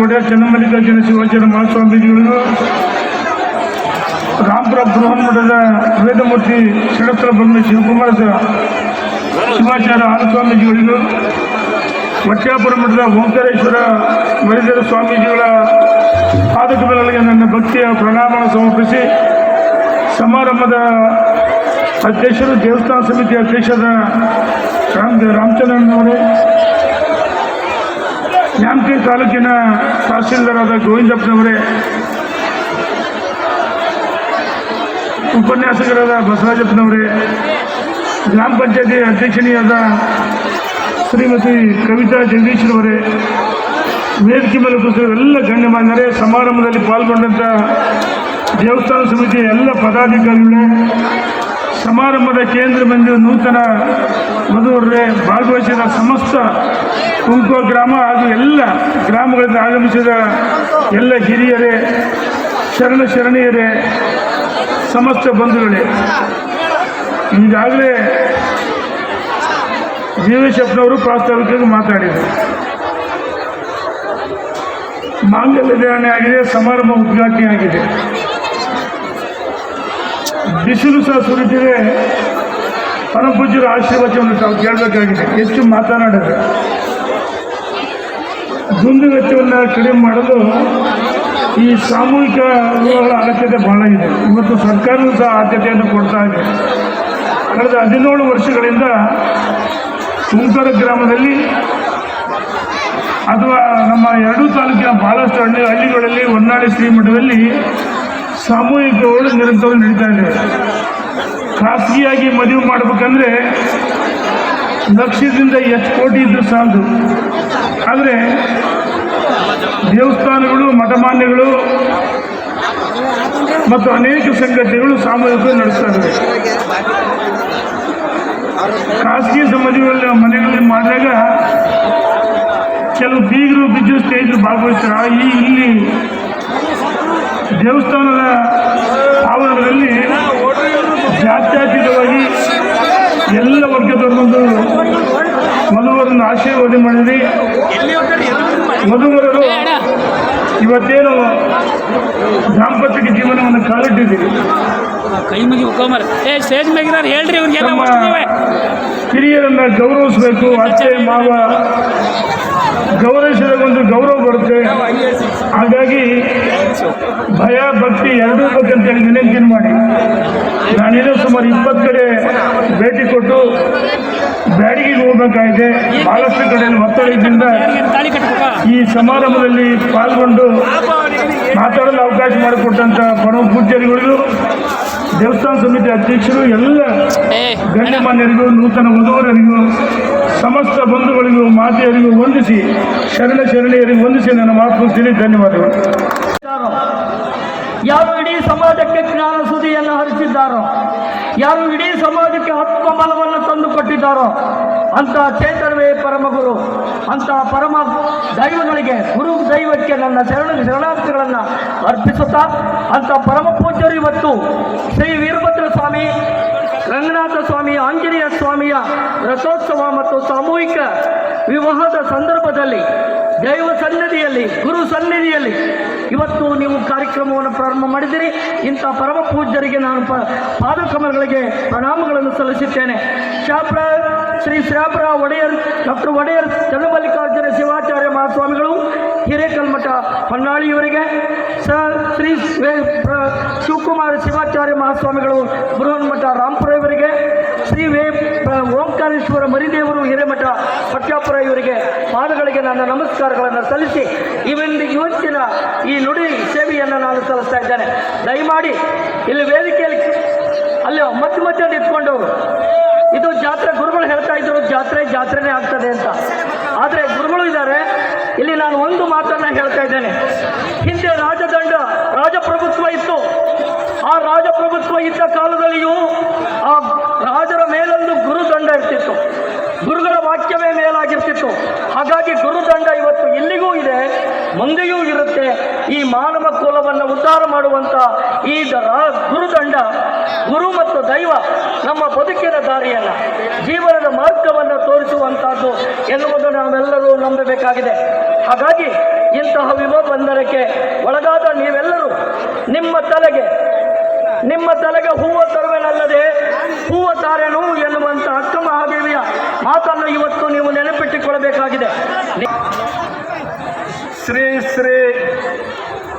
ಒಡೆಯರ್ ಚನ್ನಮಲ್ಲಿಕಾರ್ಜುನ ಶಿವಾಚಾರ್ಯ ಮಹಾಸ್ವಾಮೀಜಿಗಳಿಗೂ, ರಾಮಪುರ ಬೃಹನ್ಮಠದ ವೇದಮೂರ್ತಿ ಷಡಸ್ಥಳ ಬ್ರಹ್ಮ ಶಿವಕುಮಾರ ಶಿವಾಚಾರ್ಯ ಆನಸ್ವಾಮೀಜಿಗಳಿಗೂ, ವಟ್ಯಾಪುರ ಮಠದ ಓಂಕಾರೇಶ್ವರ ವೈದ್ಯರ ಸ್ವಾಮೀಜಿಗಳ ಪಾದಕಗಳಿಗೆ ನನ್ನ ಭಕ್ತಿಯ ಪ್ರಣಾಮ ಸಮರ್ಪಿಸಿ, ಸಮಾರಂಭದ ಅಧ್ಯಕ್ಷರು, ದೇವಸ್ಥಾನ ಸಮಿತಿ ಅಧ್ಯಕ್ಷರ ರಾಮಚಂದ್ರನವರೇ, ನ್ಯಾಮತಿ ತಾಲೂಕಿನ ತಹಸೀಲ್ದಾರಾದ ಗೋವಿಂದಪ್ಪನವರೇ, ಉಪನ್ಯಾಸಕರಾದ ಬಸವರಾಜಪ್ಪನವರೇ, ಗ್ರಾಮ ಪಂಚಾಯತಿ ಅಧ್ಯಕ್ಷನಿಯಾದ ಶ್ರೀಮತಿ ಕವಿತಾ ಜಗದೀಶ್ವರವರೇ, ವೇದಿಕೆ ಮೇಲೆ ಕೂತಿರುವ ಎಲ್ಲ ಗಣ್ಯಮಾನ್ಯರೇ, ಸಮಾರಂಭದಲ್ಲಿ ಪಾಲ್ಗೊಂಡಂಥ ದೇವಸ್ಥಾನ ಸಮಿತಿಯ ಎಲ್ಲ ಪದಾಧಿಕಾರಿಗಳೇ, ಸಮಾರಂಭದ ಕೇಂದ್ರ ಬಿಂದು ನೂತನ ವಧುವರರೇ, ಭಾಗವಹಿಸಿದ ಸಮಸ್ತ ಕುಂಕುವ ಗ್ರಾಮ ಹಾಗೂ ಎಲ್ಲ ಗ್ರಾಮಗಳಿಂದ ಆಗಮಿಸಿದ ಎಲ್ಲ ಹಿರಿಯರೇ, ಶರಣೀಯರೇ, ಸಮಸ್ತ ಬಂಧುಗಳೇ, ಈಗಾಗಲೇ ಜೀವೇಶಪ್ಪನವರು ಪ್ರಾಸ್ತಾವಿಕವಾಗಿ ಮಾತಾಡಿದರು. ಮಾಂಗಲ್ಯ ಧಾರಣೆ ಆಗಿದೆ, ಸಮಾರಂಭ ಉದ್ಘಾಟನೆ ಆಗಿದೆ. ಬಿಸಿಲು ಸಹ ಸುರಿತಿದೆ. ಪರಮಪೂಜ್ಯರ ಆಶೀರ್ವಚನವನ್ನು ತಾವು ಕೇಳಬೇಕಾಗಿದೆ. ಹೆಚ್ಚು ಮಾತನಾಡಿದ್ರೆ ದುಂದು ವೆಚ್ಚವನ್ನು ಕಡಿಮೆ ಮಾಡಲು ಈ ಸಾಮೂಹಿಕ ವಿವಾಹಗಳ ಅಗತ್ಯತೆ ಬಹಳ ಇದೆ. ಇವತ್ತು ಸರ್ಕಾರವೂ ಸಹ ಆದ್ಯತೆಯನ್ನು ಕೊಡ್ತಾ ಇದೆ. ಕಳೆದ 17 ವರ್ಷಗಳಿಂದ ತುಮಕೂರು ಗ್ರಾಮದಲ್ಲಿ ಅಥವಾ ನಮ್ಮ ಎರಡೂ ತಾಲೂಕಿನ ಬಹಳಷ್ಟು ಹಳ್ಳಿಗಳಲ್ಲಿ, ಹೊನ್ನಾಳಿ ಶ್ರೀಮಠದಲ್ಲಿ ಸಾಮೂಹಿಕಗಳು ನಿರಂತರ ನಡೀತಾ ಇದೆ. ಖಾಸಗಿಯಾಗಿ ಮದುವೆ ಮಾಡಬೇಕಂದ್ರೆ ಲಕ್ಷದಿಂದ ಎಷ್ಟು ಕೋಟಿ ಇದ್ದು ಸಾಲದು. ಆದರೆ ದೇವಸ್ಥಾನಗಳು, ಮಠಮಾನ್ಯಗಳು ಮತ್ತು ಅನೇಕ ಸಂಘಟನೆಗಳು ಸಾಮೂಹಿಕ ನಡೆಸ್ತಾ ಇದ್ದಾರೆ. ಖಾಸಗಿ ಮದುವೆಗಳಲ್ಲಿ ಮನೆಗಳಲ್ಲಿ ಮಾಡಿದಾಗ ಕೆಲವು ಬೀಗರು ಬಿದ್ದು ಸ್ಟೇಜ್ ಭಾಗವಹಿಸ್ತಾರೆ. ಇಲ್ಲಿ ದೇವಸ್ಥಾನದ ಆವರಣದಲ್ಲಿ ಜಾತ್ಯತೀತವಾಗಿ ಎಲ್ಲ ವರ್ಗದವರು ಬಂದು ವಧುವರನ್ನು ಆಶೀರ್ವಾದ ಮಾಡಿದ್ರಿ. ವಧುವರರು ಇವತ್ತೇನು ದಾಂಪತ್ಯ ಜೀವನವನ್ನು ಕಾಲಿಟ್ಟಿದ್ದೀರಿ. ಹಿರಿಯರನ್ನ ಗೌರವಿಸಬೇಕು. ಅತ್ತೆ ಮಾವ ಗೌರವಿಸಿದಾಗ ಒಂದು ಗೌರವ ಬರುತ್ತೆ. ಹಾಗಾಗಿ ಭಯ ಭಕ್ತಿ ಎರಡೂ ಬೇಕಂತೇಳಿ ವಿನಂತಿಯನ್ನು ಮಾಡಿ, ನಾನೇನೋ ಸುಮಾರು 20 ಕಡೆ ಭೇಟಿ ಕೊಟ್ಟು ಬ್ಯಾಡಿಗೆಗೆ ಹೋಗಬೇಕಾಗಿದೆ. ಬಹಳಷ್ಟು ಕಡೆಯಲ್ಲಿ ಒತ್ತಡ ಇದ್ದಿಂದ ಈ ಸಮಾರಂಭದಲ್ಲಿ ಪಾಲ್ಗೊಂಡು ಮಾತಾಡಲು ಅವಕಾಶ ಮಾಡಿಕೊಟ್ಟಂಥ ಪರಮ ಪೂಜ್ಯರಿಗಳಿಗೂ, ದೇವಸ್ಥಾನ ಸಮಿತಿ ಅಧ್ಯಕ್ಷರು, ಎಲ್ಲ ಗಣ್ಯಮಾನ್ಯರಿಗೂ, ನೂತನ ವಧುವರರಿಗೂ, ಸಮಸ್ತ ಬಂಧುಗಳಿಗೂ, ಮಾತೆಯರಿಗೂ ವಂದಿಸಿ, ಶರಣೀಯರಿಗೂ ವಂದಿಸಿ ನನ್ನ ಮಾತು ಮುಗಿಸ್ತೀನಿ. ಧನ್ಯವಾದಗಳು. ಯಾರು ಇಡೀ ಸಮಾಜಕ್ಕೆ ಜ್ಞಾನ ಸುದಿಯನ್ನು ಹರಿಸಿದ್ದಾರೋ, ಯಾರು ಇಡೀ ಸಮಾಜಕ್ಕೆ ಆತ್ಮಬಲವನ್ನು ತಂದು ಕೊಟ್ಟಿದ್ದಾರೋ ಅಂತ ಚೇತನವೇ ಪರಮಗುರು. ಅಂತ ಪರಮ ದೈವಗಳಿಗೆ, ಗುರು ದೈವಕ್ಕೆ ನನ್ನ ಶರಣಾರ್ಥಿಗಳನ್ನು ಅರ್ಪಿಸುತ್ತಾ, ಅಂತ ಪರಮ ಪೂಜ್ಯರು ಇವತ್ತು ಶ್ರೀ ವೀರಭದ್ರ ಸ್ವಾಮಿ, ರಂಗನಾಥ ಸ್ವಾಮಿ, ಆಂಜನೇಯ ಸ್ವಾಮಿಯ ರಥೋತ್ಸವ ಮತ್ತು ಸಾಮೂಹಿಕ ವಿವಾಹದ ಸಂದರ್ಭದಲ್ಲಿ ದೈವ ಸನ್ನಿಧಿಯಲ್ಲಿ, ಗುರು ಸನ್ನಿಧಿಯಲ್ಲಿ ಇವತ್ತು ನೀವು ಕಾರ್ಯಕ್ರಮವನ್ನು ಪ್ರಾರಂಭ ಮಾಡಿದ್ದೀರಿ. ಇಂಥ ಪರಮ ಪೂಜ್ಯರಿಗೆ ನಾನು ಪಾದಕಮಲಗಳಿಗೆ ಪ್ರಣಾಮಗಳನ್ನು ಸಲ್ಲಿಸುತ್ತೇನೆ. ಶ್ರೀ ಶ್ರಾಪುರ ಒಡೆಯರ್, ಡಾಕ್ಟರ್ ಒಡೆಯರ್ ಚನ್ನಮಲ್ಲಿಕಾರ್ಜುನ ಶಿವಾಚಾರ್ಯ ಮಹಾಸ್ವಾಮಿಗಳು, ಹಿರೇಕಲ್ಮಠ ಹೊನ್ನಾಳಿಯವರಿಗೆ, ಶ್ರೀ ಶಿವಕುಮಾರ ಶಿವಾಚಾರ್ಯ ಮಹಾಸ್ವಾಮಿಗಳು ಬೃಹನ್ಮಠ ರಾಮಪುರ ಇವರಿಗೆ, ಶ್ರೀ ಓಂಕಾರೇಶ್ವರ ಮರಿದೇವರು ಹಿರೇಮಠ ವಟ್ಯಾಪುರ ಇವರಿಗೆ ಪಾದಗಳಿಗೆ ನನ್ನ ನಮಸ್ಕಾರಗಳನ್ನು ಸಲ್ಲಿಸಿ ಇವತ್ತಿನ ಈ ನುಡಿ ಸೇವೆಯನ್ನು ನಾನು ಸಲ್ಲಿಸ್ತಾ ಇದ್ದೇನೆ. ದಯಮಾಡಿ ಇಲ್ಲಿ ವೇದಿಕೆಯಲ್ಲಿ ಅಲ್ಲಿ ಮಧ್ಯ ನಿಂತ್ಕೊಂಡವರು, ಇದು ಜಾತ್ರೆ, ಗುರುಗಳು ಹೇಳ್ತಾ ಇದ್ರು ಜಾತ್ರೆನೇ ಆಗ್ತದೆ ಅಂತ. ಆದರೆ ಗುರುಗಳು ಇದ್ದಾರೆ ಇಲ್ಲಿ. ನಾನು ಒಂದು ಮಾತನ್ನು ಹೇಳ್ತಾ ಇದ್ದೇನೆ. ಹಿಂದೆ ರಾಜಪ್ರಭುತ್ವ ಇತ್ತು. ಆ ರಾಜಪ್ರಭುತ್ವ ಇದ್ದ ಕಾಲದಲ್ಲಿಯೂ ಆ ರಾಜರ ಮೇಲೊಂದು ಗುರುದಂಡ ಇರ್ತಿತ್ತು. ಗುರುಗಳ ವಾಕ್ಯವೇ ಮೇಲಾಗಿರ್ತಿತ್ತು. ಹಾಗಾಗಿ ಗುರುದಂಡ ಇವತ್ತು ಇಲ್ಲಿಗೂ ಇದೆ, ಮುಂದೆಯೂ ಇರುತ್ತೆ. ಈ ಮಾನವ ಕುಲವನ್ನು ಉದ್ಧಾರ ಮಾಡುವಂಥ ಈ ಗುರುದಂಡ, ಗುರು ಮತ್ತು ದೈವ ನಮ್ಮ ಬದುಕಿನ ದಾರಿಯನ್ನು, ಜೀವನದ ಮಾರ್ಗವನ್ನು ತೋರಿಸುವಂತಹದ್ದು ಎನ್ನುವುದು ನಾವೆಲ್ಲರೂ ನಂಬಬೇಕಾಗಿದೆ. ಹಾಗಾಗಿ ಇಂತಹ ವಿಮೋಪಂದರಕ್ಕೆ ಒಳಗಾದ ನೀವೆಲ್ಲರೂ ನಿಮ್ಮ ತಲೆಗೆ ಹೂವು ತರುವೆನಲ್ಲದೆ ಹೂವು ತಾರೆನು ಎನ್ನುವಂಥ ಅಕ್ಕ ಮಹಾದೇವಿಯ ಮಾತನ್ನು ಇವತ್ತು ನೀವು ನೆನಪಿಟ್ಟುಕೊಳ್ಳಬೇಕಾಗಿದೆ. ಶ್ರೀ ಶ್ರೀ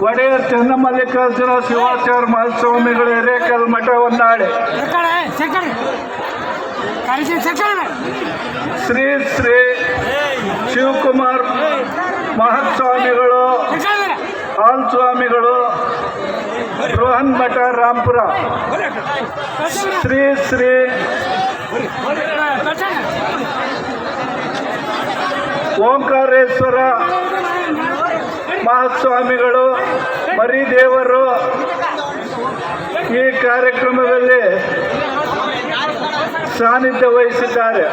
ಒಡೆಯರ್ ಚನ್ನಮಲ್ಲಿಕಾರ್ಜುನ ಶಿವಾಚಾರ್ಯ ಮಹಾಸ್ವಾಮಿಗಳು ಹಿರೇಕಲ್ ಮಠ ಹೊನ್ನಾಳಿ, ಶ್ರೀ ಶ್ರೀ ಶಿವಕುಮಾರ್ ಮಹಾಸ್ವಾಮಿಗಳು ಹಾಲ್ ಸ್ವಾಮಿಗಳು ಬೃಹನ್ ಮಠ ರಾಂಪುರ, ಶ್ರೀ ಶ್ರೀ ಓಂಕಾರೇಶ್ವರ ಮಹಾಸ್ವಾಮಿಗಳು ಮರಿದೇವರು ಈ ಕಾರ್ಯಕ್ರಮದಲ್ಲಿ ಸಾನ್ನಿಧ್ಯ ವಹಿಸಿದ್ದಾರೆ.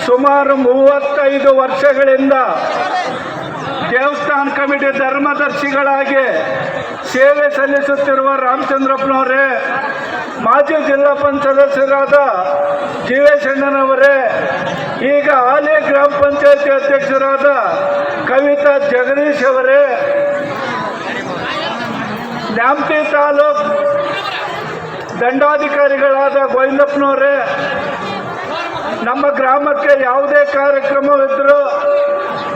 ಸುಮಾರು 35 ವರ್ಷಗಳಿಂದ ದೇವಸ್ಥಾನ ಕಮಿಟಿ ಧರ್ಮದರ್ಶಿಗಳಾಗಿ ಸೇವೆ ಸಲ್ಲಿಸುತ್ತಿರುವ ರಾಮಚಂದ್ರಪ್ಪನವರೇ, ಮಾಜಿ ಜಿಲ್ಲಾ ಪಂಚಾಯತ್ ಸದಸ್ಯರಾದ ಜೀವೇಶಣ್ಣನವರೇ, ಈಗ ಹಾಲಿ ಗ್ರಾಮ ಪಂಚಾಯತಿ ಅಧ್ಯಕ್ಷರಾದ ಕವಿತಾ ಜಗದೀಶ್ ಅವರೇ, ನ್ಯಾಮತಿ ತಾಲೂಕ್ ದಂಡಾಧಿಕಾರಿಗಳಾದ ಗೋವಿಂದಪ್ಪನವರೇ, ನಮ್ಮ ಗ್ರಾಮಕ್ಕೆ ಯಾವುದೇ ಕಾರ್ಯಕ್ರಮವಿದ್ದರೂ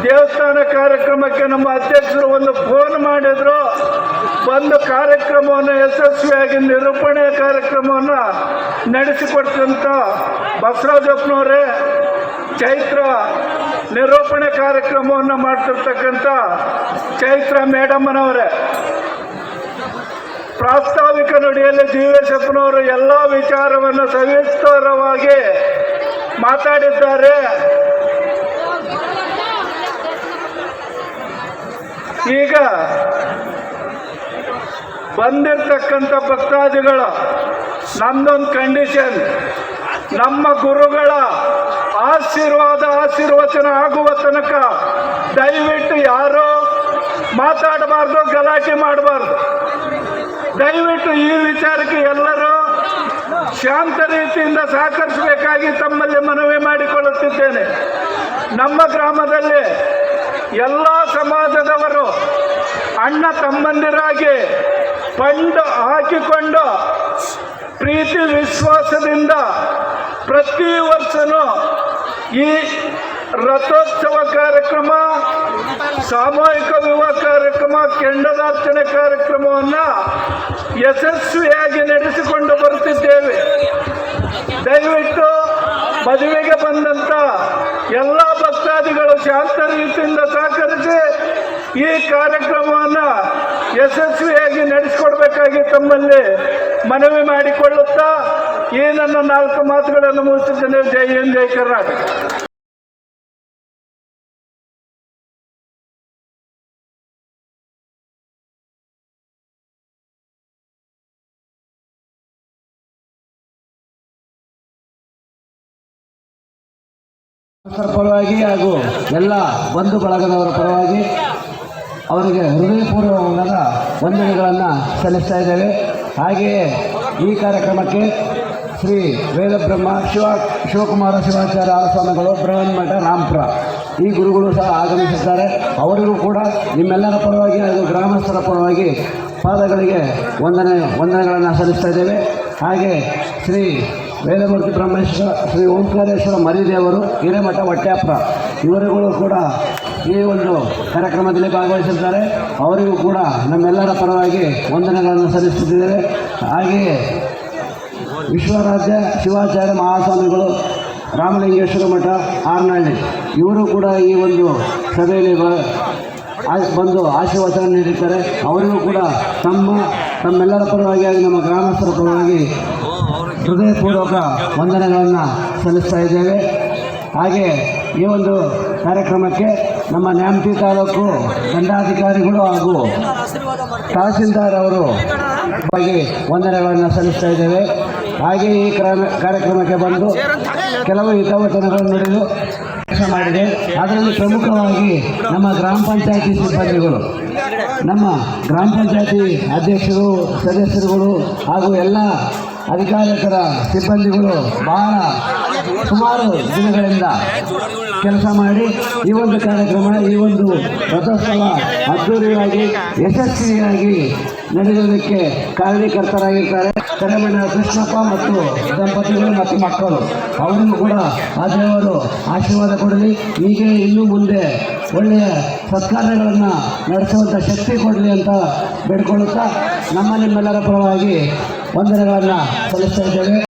ದೇವಸ್ಥಾನ ಕಾರ್ಯಕ್ರಮಕ್ಕೆ ನಮ್ಮ ಅಧ್ಯಕ್ಷರು ಒಂದು ಫೋನ್ ಮಾಡಿದ್ರು, ಒಂದು ಕಾರ್ಯಕ್ರಮವನ್ನು ಯಶಸ್ವಿಯಾಗಿ ನಿರೂಪಣೆ ಕಾರ್ಯಕ್ರಮವನ್ನು ನಡೆಸಿಕೊಟ್ಟಂಥ ಬಸವರಾಜಪ್ಪನವರೇ, ಚೈತ್ರ ನಿರೂಪಣೆ ಕಾರ್ಯಕ್ರಮವನ್ನು ಮಾಡ್ತಿರ್ತಕ್ಕಂಥ ಚೈತ್ರ ಮೇಡಮ್ಮನವರೇ, ಪ್ರಾಸ್ತಾವಿಕ ನುಡಿಯಲ್ಲಿ ಜೀವೇಶಪ್ಪನವರು ಎಲ್ಲ ವಿಚಾರವನ್ನು ಸವಿಸ್ತರವಾಗಿ ಮಾತಾಡಿದ್ದಾರೆ. ಈಗ ಬಂದಿರತಕ್ಕಂಥ ಭಕ್ತಾದಿಗಳು ನಮ್ಮದೊಂದು ಕಂಡೀಷನ್, ನಮ್ಮ ಗುರುಗಳ ಆಶೀರ್ವಚನ ಆಗುವ ತನಕ ದಯವಿಟ್ಟು ಯಾರೂ ಮಾತಾಡಬಾರ್ದು, ಗಲಾಟೆ ಮಾಡಬಾರ್ದು. ದಯವಿಟ್ಟು ಈ ವಿಚಾರಕ್ಕೆ ಎಲ್ಲರೂ ಶಾಂತ ರೀತಿಯಿಂದ ಸಹಕರಿಸಬೇಕಾಗಿ ತಮ್ಮಲ್ಲಿ ಮನವಿ ಮಾಡಿಕೊಳ್ಳುತ್ತಿದ್ದೇನೆ. ನಮ್ಮ ಗ್ರಾಮದಲ್ಲಿ ಎಲ್ಲ ಸಮಾಜದವರು ಅಣ್ಣ ತಮ್ಮಂದಿರಾಗಿ ಫಂಡ್ ಹಾಕಿಕೊಂಡು ಪ್ರೀತಿ ವಿಶ್ವಾಸದಿಂದ ಪ್ರತಿ ವರ್ಷನೂ ಈ ರಥೋತ್ಸವ ಕಾರ್ಯಕ್ರಮ, ಸಾಮೂಹಿಕ ವಿವಾಹ ಕಾರ್ಯಕ್ರಮ, ಕೆಂಡದಾರ್ಚನೆ ಕಾರ್ಯಕ್ರಮವನ್ನು ಯಶಸ್ವಿಯಾಗಿ ನಡೆಸಿಕೊಂಡು ಬರುತ್ತಿದ್ದೇವೆ. ದಯವಿಟ್ಟು ಮದುವೆಗೆ ಬಂದಂಥ ಎಲ್ಲ ಭಕ್ತಾದಿಗಳು ಶಾಂತ ರೀತಿಯಿಂದ ಸಹಕರಿಸಿ ಈ ಕಾರ್ಯಕ್ರಮವನ್ನು ಯಶಸ್ವಿಯಾಗಿ ನಡೆಸಿಕೊಡ್ಬೇಕಾಗಿ ತಮ್ಮಲ್ಲಿ ಮನವಿ ಮಾಡಿಕೊಳ್ಳುತ್ತಾ ಈ ನನ್ನ 4 ಮಾತುಗಳನ್ನು ಮುಗಿಸುತ್ತೇನೆ. ಜೈ ಹಿಂದ್, ಜೈ ಕರ್ನಾಟಕ. ಪರವಾಗಿ ಹಾಗೂ ಎಲ್ಲ ಬಂಧು ಬಳಗದವರ ಪರವಾಗಿ ಅವರಿಗೆ ಹೃದಯಪೂರ್ವಕವಾದ ವಂದನೆಗಳನ್ನು ಸಲ್ಲಿಸ್ತಾ ಇದ್ದೇವೆ. ಹಾಗೆಯೇ ಈ ಕಾರ್ಯಕ್ರಮಕ್ಕೆ ಶ್ರೀ ವೇದಬ್ರಹ್ಮ ಶಿವಕುಮಾರ ಶಿವಾಚಾರ್ಯ ಸ್ವಾಮಿಗಳು ಬೃಹನ್ ಮಠ ರಾಂಪುರ ಈ ಗುರುಗಳು ಸಹ ಆಗಮಿಸಿದ್ದಾರೆ. ಅವರಿಗೂ ಕೂಡ ನಿಮ್ಮೆಲ್ಲರ ಪರವಾಗಿ ಹಾಗೂ ಗ್ರಾಮಸ್ಥರ ಪರವಾಗಿ ಪಾದಗಳಿಗೆ ವಂದನೆಗಳನ್ನು ಸಲ್ಲಿಸ್ತಾ ಇದ್ದೇವೆ. ಹಾಗೆ ಶ್ರೀ ವೇದಮೂರ್ತಿ ಬ್ರಹ್ಮೇಶ್ವರ, ಶ್ರೀ ಓಂಕಾರೇಶ್ವರ ಮರಿದೇವರು, ಹಿರೇಮಠ ಹೊಟ್ಯಾಪುರ ಇವರುಗಳು ಕೂಡ ಈ ಒಂದು ಕಾರ್ಯಕ್ರಮದಲ್ಲಿ ಭಾಗವಹಿಸಿದ್ದಾರೆ. ಅವರಿಗೂ ಕೂಡ ನಮ್ಮೆಲ್ಲರ ಪರವಾಗಿ ವಂದನೆಗಳನ್ನು ಸಲ್ಲಿಸುತ್ತಿದ್ದೇವೆ. ಹಾಗೆಯೇ ವಿಶ್ವರಾಜ್ಯ ಶಿವಾಚಾರ್ಯ ಮಹಾಸ್ವಾಮಿಗಳು ರಾಮಲಿಂಗೇಶ್ವರ ಮಠ ಆರ್ನಹಳ್ಳಿ ಇವರು ಕೂಡ ಈ ಒಂದು ಸಭೆಯಲ್ಲಿ ಬಂದು ಆಶೀರ್ವಚನ ನೀಡಿದ್ದಾರೆ. ಅವರಿಗೂ ಕೂಡ ತಮ್ಮೆಲ್ಲರ ಪರವಾಗಿ ಹಾಗೂ ನಮ್ಮ ಗ್ರಾಮಸ್ಥರ ಪರವಾಗಿ ಹೃದಯಪೂರ್ವಕ ವಂದನೆಗಳನ್ನು ಸಲ್ಲಿಸ್ತಾ ಇದ್ದೇವೆ. ಹಾಗೆ ಈ ಒಂದು ಕಾರ್ಯಕ್ರಮಕ್ಕೆ ನಮ್ಮ ನ್ಯಾಮತಿ ತಾಲೂಕು ದಂಡಾಧಿಕಾರಿಗಳು ಹಾಗೂ ತಹಸೀಲ್ದಾರ್ ಅವರು ಬಗ್ಗೆ ವಂದನೆಗಳನ್ನು ಸಲ್ಲಿಸ್ತಾ ಇದ್ದೇವೆ. ಹಾಗೆ ಈ ಕಾರ್ಯಕ್ರಮಕ್ಕೆ ಬಂದು ಕೆಲವು ಹಿತವಚನಗಳನ್ನು ನುಡಿದು ಕೆಲಸ ಮಾಡಿದೆ. ಅದರಲ್ಲಿ ಪ್ರಮುಖವಾಗಿ ನಮ್ಮ ಗ್ರಾಮ ಪಂಚಾಯತಿ ಸಿಬ್ಬಂದಿಗಳು, ನಮ್ಮ ಗ್ರಾಮ ಪಂಚಾಯತಿ ಅಧ್ಯಕ್ಷರು, ಸದಸ್ಯರುಗಳು ಹಾಗೂ ಎಲ್ಲ ಅಧಿಕಾರಿಕರ ಸಿಬ್ಬಂದಿಗಳು ಬಹಳ ಸುಮಾರು ದಿನಗಳಿಂದ ಕೆಲಸ ಮಾಡಿ ಈ ಒಂದು ಕಾರ್ಯಕ್ರಮ, ಈ ಒಂದು ರಥೋತ್ಸವ ಅದ್ದೂರಿಯಾಗಿ ಯಶಸ್ವಿಯಾಗಿ ನಡೆಯುವುದಕ್ಕೆ ಕಾರಣೀಕರ್ತರಾಗಿರ್ತಾರೆ ಕರೆಮಣ್ಣ ಕೃಷ್ಣಪ್ಪ ಮತ್ತು ದಂಪತಿಗಳು ಮತ್ತು ಮಕ್ಕಳು. ಅವರಿಗೂ ಕೂಡ ಆ ದೇವರು ಆಶೀರ್ವಾದ ಕೊಡಲಿ. ಹೀಗೆ ಇನ್ನೂ ಮುಂದೆ ಒಳ್ಳೆಯ ಸತ್ಕಾರ್ಯಗಳನ್ನು ನಡೆಸುವಂಥ ಶಕ್ತಿ ಕೊಡಲಿ ಅಂತ ಬೇಡ್ಕೊಳ್ಳುತ್ತಾ ನಿಮ್ಮೆಲ್ಲರ ಪರವಾಗಿ ವಂದನೆಗಳನ್ನು ಸಲ್ಲಿಸ್ತಾ ಇದ್ದೇವೆ.